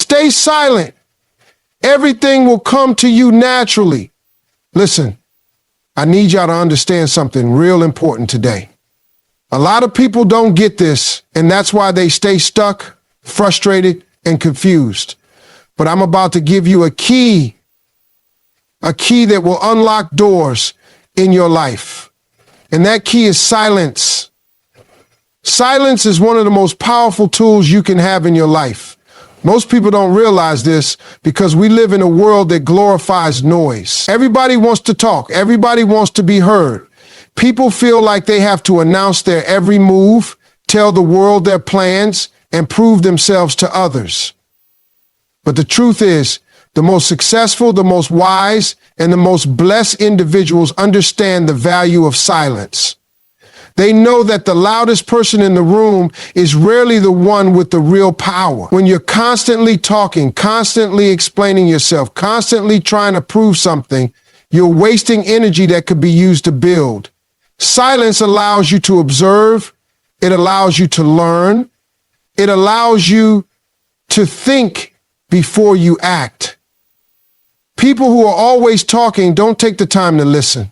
Stay silent. Everything will come to you naturally. Listen, I need y'all to understand something real important today. A lot of people don't get this, and that's why they stay stuck, frustrated, and confused. But I'm about to give you a key that will unlock doors in your life. And that key is silence. Silence is one of the most powerful tools you can have in your life. Most people don't realize this because we live in a world that glorifies noise. Everybody wants to talk. Everybody wants to be heard. People feel like they have to announce their every move, tell the world their plans, and prove themselves to others. But the truth is, the most successful, the most wise, and the most blessed individuals understand the value of silence. They know that the loudest person in the room is rarely the one with the real power. When you're constantly talking, constantly explaining yourself, constantly trying to prove something, you're wasting energy that could be used to build. Silence allows you to observe. It allows you to learn. It allows you to think before you act. People who are always talking don't take the time to listen.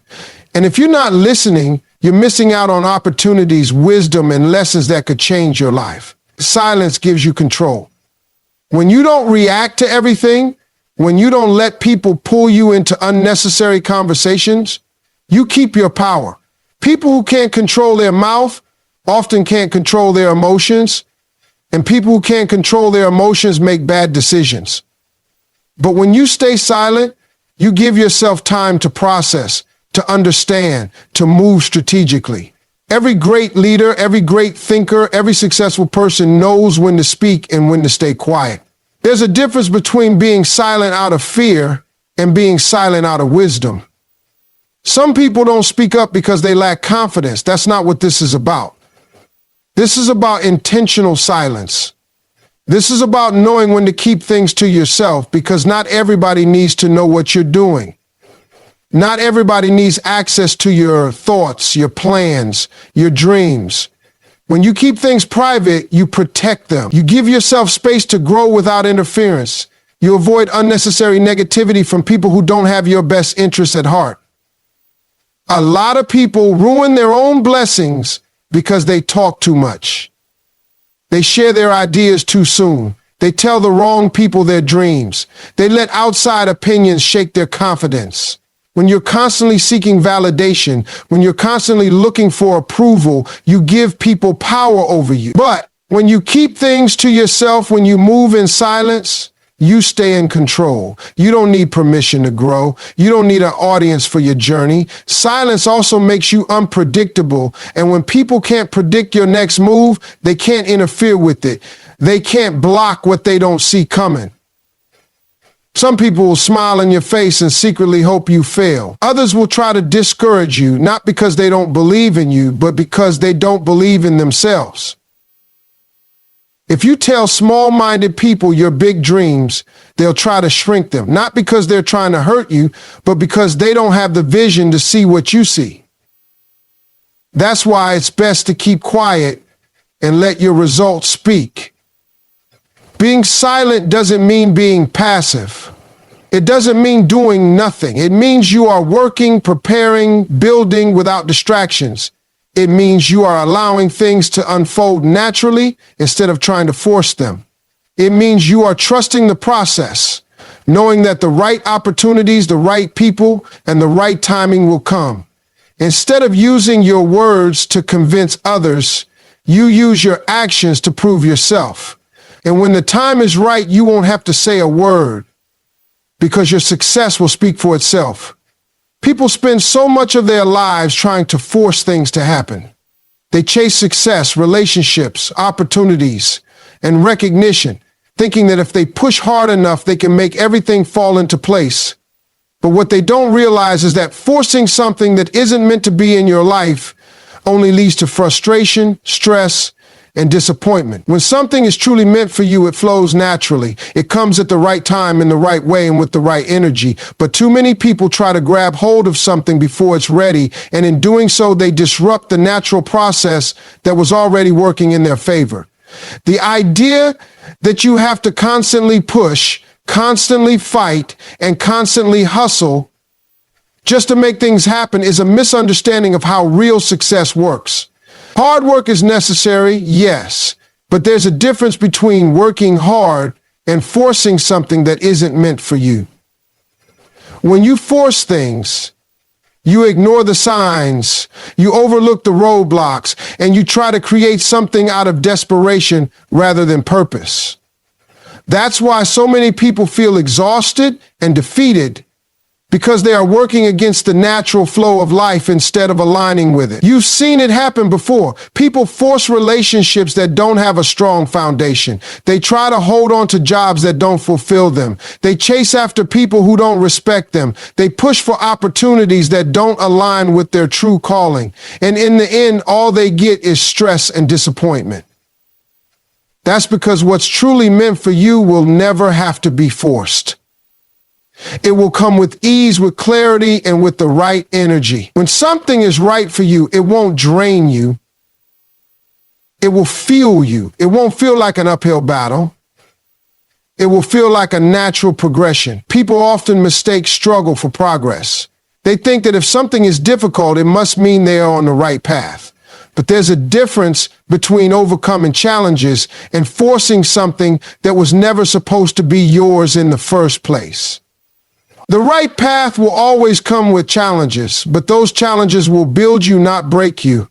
And if you're not listening, you're missing out on opportunities, wisdom, and lessons that could change your life. Silence gives you control. When you don't react to everything, when you don't let people pull you into unnecessary conversations, you keep your power. People who can't control their mouth often can't control their emotions, and people who can't control their emotions make bad decisions. But when you stay silent, you give yourself time to process, to understand, to move strategically. Every great leader, every great thinker, every successful person knows when to speak and when to stay quiet. There's a difference between being silent out of fear and being silent out of wisdom. Some people don't speak up because they lack confidence. That's not what this is about. This is about intentional silence. This is about knowing when to keep things to yourself, because not everybody needs to know what you're doing. Not everybody needs access to your thoughts, your plans, your dreams. When you keep things private, you protect them. You give yourself space to grow without interference. You avoid unnecessary negativity from people who don't have your best interests at heart. A lot of people ruin their own blessings because they talk too much. They share their ideas too soon. They tell the wrong people their dreams. They let outside opinions shake their confidence. When you're constantly seeking validation, when you're constantly looking for approval, you give people power over you. But when you keep things to yourself, when you move in silence, you stay in control. You don't need permission to grow. You don't need an audience for your journey. Silence also makes you unpredictable. And when people can't predict your next move, they can't interfere with it. They can't block what they don't see coming. Some people will smile in your face and secretly hope you fail. Others will try to discourage you, not because they don't believe in you, but because they don't believe in themselves. If you tell small-minded people your big dreams, they'll try to shrink them, not because they're trying to hurt you, but because they don't have the vision to see what you see. That's why it's best to keep quiet and let your results speak. Being silent doesn't mean being passive. It doesn't mean doing nothing. It means you are working, preparing, building without distractions. It means you are allowing things to unfold naturally instead of trying to force them. It means you are trusting the process, knowing that the right opportunities, the right people, and the right timing will come. Instead of using your words to convince others, you use your actions to prove yourself. And when the time is right, you won't have to say a word, because your success will speak for itself. People spend so much of their lives trying to force things to happen. They chase success, relationships, opportunities, and recognition, thinking that if they push hard enough, they can make everything fall into place. But what they don't realize is that forcing something that isn't meant to be in your life only leads to frustration, stress, and disappointment. When something is truly meant for you, it flows naturally. It comes at the right time, in the right way, and with the right energy. But too many people try to grab hold of something before it's ready, and in doing so, they disrupt the natural process that was already working in their favor. The idea that you have to constantly push, constantly fight, and constantly hustle just to make things happen is a misunderstanding of how real success works. Hard work is necessary, yes, but there's a difference between working hard and forcing something that isn't meant for you. When you force things, you ignore the signs, you overlook the roadblocks, and you try to create something out of desperation rather than purpose. That's why so many people feel exhausted and defeated, because they are working against the natural flow of life instead of aligning with it. You've seen it happen before. People force relationships that don't have a strong foundation. They try to hold on to jobs that don't fulfill them. They chase after people who don't respect them. They push for opportunities that don't align with their true calling. And in the end, all they get is stress and disappointment. That's because what's truly meant for you will never have to be forced. It will come with ease, with clarity, and with the right energy. When something is right for you, it won't drain you. It will fuel you. It won't feel like an uphill battle. It will feel like a natural progression. People often mistake struggle for progress. They think that if something is difficult, it must mean they are on the right path. But there's a difference between overcoming challenges and forcing something that was never supposed to be yours in the first place. The right path will always come with challenges, but those challenges will build you, not break you.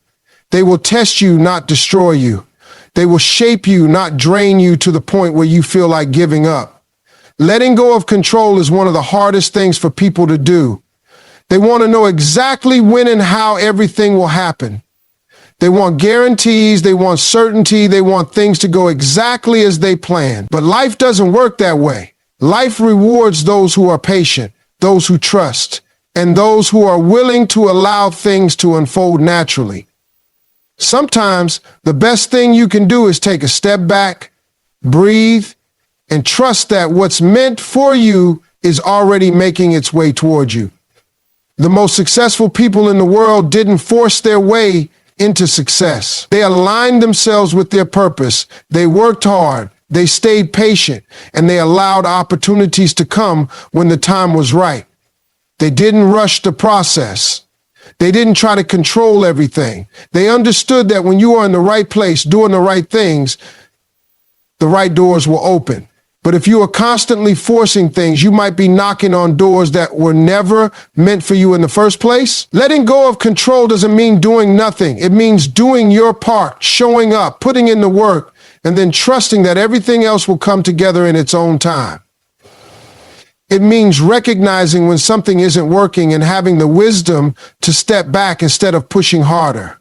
They will test you, not destroy you. They will shape you, not drain you to the point where you feel like giving up. Letting go of control is one of the hardest things for people to do. They want to know exactly when and how everything will happen. They want guarantees, they want certainty, they want things to go exactly as they plan. But life doesn't work that way. Life rewards those who are patient, those who trust, and those who are willing to allow things to unfold naturally. Sometimes the best thing you can do is take a step back, breathe, and trust that what's meant for you is already making its way toward you. The most successful people in the world didn't force their way into success. They aligned themselves with their purpose. They worked hard. They stayed patient, and they allowed opportunities to come when the time was right. They didn't rush the process. They didn't try to control everything. They understood that when you are in the right place, doing the right things, the right doors will open. But if you are constantly forcing things, you might be knocking on doors that were never meant for you in the first place. Letting go of control doesn't mean doing nothing. It means doing your part, showing up, putting in the work, and then trusting that everything else will come together in its own time. It means recognizing when something isn't working and having the wisdom to step back instead of pushing harder.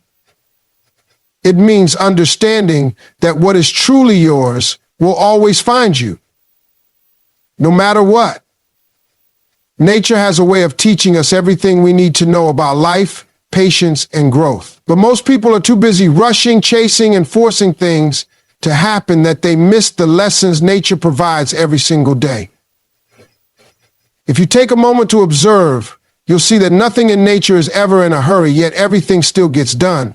It means understanding that what is truly yours will always find you, no matter what. Nature has a way of teaching us everything we need to know about life, patience, and growth. But most people are too busy rushing, chasing, and forcing things to happen that they miss the lessons nature provides every single day. If you take a moment to observe, you'll see that nothing in nature is ever in a hurry, yet everything still gets done.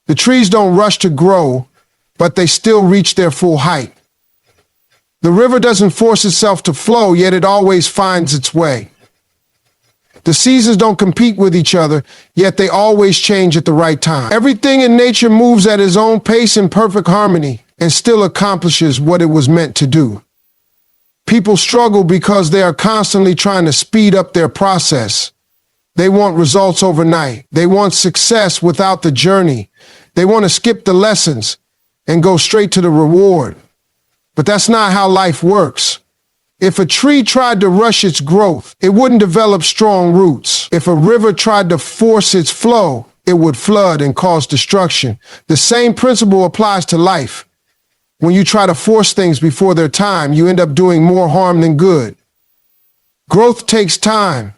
The trees don't rush to grow, but they still reach their full height. The river doesn't force itself to flow, yet it always finds its way. The seasons don't compete with each other, yet they always change at the right time. Everything in nature moves at its own pace in perfect harmony and still accomplishes what it was meant to do. People struggle because they are constantly trying to speed up their process. They want results overnight. They want success without the journey. They want to skip the lessons and go straight to the reward. But that's not how life works. If a tree tried to rush its growth, it wouldn't develop strong roots. If a river tried to force its flow, it would flood and cause destruction. The same principle applies to life. When you try to force things before their time, you end up doing more harm than good. Growth takes time.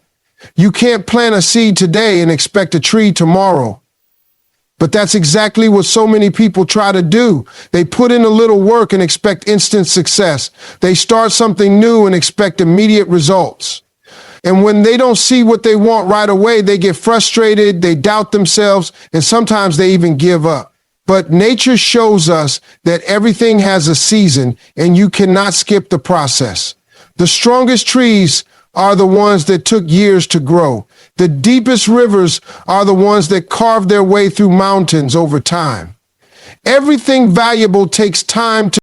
You can't plant a seed today and expect a tree tomorrow. But that's exactly what so many people try to do. They put in a little work and expect instant success. They start something new and expect immediate results. And when they don't see what they want right away, they get frustrated, they doubt themselves, and sometimes they even give up. But nature shows us that everything has a season and you cannot skip the process. The strongest trees are the ones that took years to grow. The deepest rivers are the ones that carved their way through mountains over time. Everything valuable takes time to